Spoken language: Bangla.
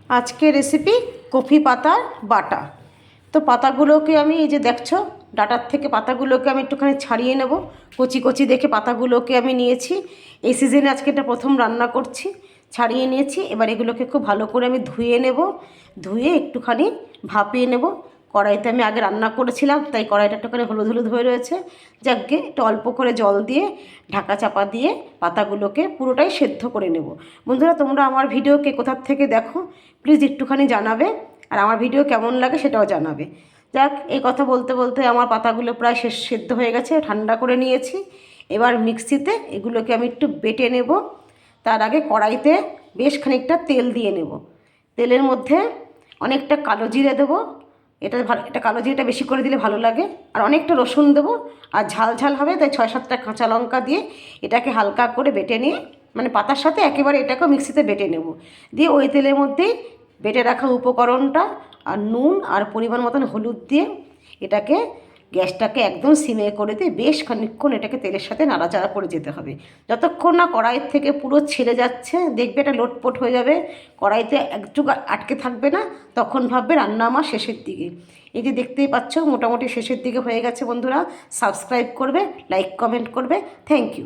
আজকে রেসিপি কফি পাতার বাটা। তো পাতাগুলোকে আমি এই যে দেখছো ডাটার থেকে পাতাগুলোকে আমি একটুখানি ছাড়িয়ে নেব। কচি কচি দেখে পাতাগুলোকে আমি নিয়েছি। এই সিজনে আজকে এটা প্রথম রান্না করছি। ছাড়িয়ে নিয়েছি। এবার এগুলোকে খুব ভালো করে আমি ধুয়ে নেব। ধুয়ে একটুখানি ভাপিয়ে নেব। কড়াইতে আমি আগে রান্না করেছিলাম, তাই কড়াইটা একটুখানি হলুদ হলুদ হয়ে রয়েছে। যাকে একটু অল্প করে জল দিয়ে ঢাকা চাপা দিয়ে পাতাগুলোকে পুরোটাই সেদ্ধ করে নেব। বন্ধুরা, তোমরা আমার ভিডিওকে কোথার থেকে দেখো প্লিজ একটুখানি জানাবে, আর আমার ভিডিও কেমন লাগে সেটাও জানাবে। যাক, এই কথা বলতে বলতে আমার পাতাগুলো প্রায় সেদ্ধ হয়ে গেছে, ঠান্ডা করে নিয়েছি। এবার মিক্সিতে এগুলোকে আমি একটু বেটে নেব। তার আগে কড়াইতে বেশ খানিকটা তেল দিয়ে নেব। তেলের মধ্যে অনেকটা কালো জিরে দেবো। এটা কালো জিরেটা বেশি করে দিলে ভালো লাগে। আর অনেকটা রসুন দেবো। আর ঝাল ঝাল হবে তাই 6-7টা কাঁচা লঙ্কা দিয়ে এটাকে হালকা করে বেটে নিয়ে, মানে পাতার সাথে একেবারে এটাকেও মিক্সিতে বেটে নেব। দিয়ে ওই তেলের মধ্যেই বেটে রাখা উপকরণটা আর নুন আর পরিমাণ মতন হলুদ দিয়ে এটাকে গ্যাসটাকে একদম সিমে করে দিয়ে বেশ খানিকক্ষণ এটাকে তেলের সাথে নাড়াচাড়া করে যেতে হবে। যতক্ষণ না কড়াইয়ের থেকে পুরো ছেড়ে যাচ্ছে, দেখবে এটা লোটপোট হয়ে যাবে, কড়াইতে একটু আটকে থাকবে না, তখন ভাববে রান্না আমার শেষের দিকে। এই যে দেখতেই পাচ্ছ মোটামুটি শেষের দিকে হয়ে গেছে। বন্ধুরা, সাবস্ক্রাইব করবে, লাইক কমেন্ট করবে। Thank you.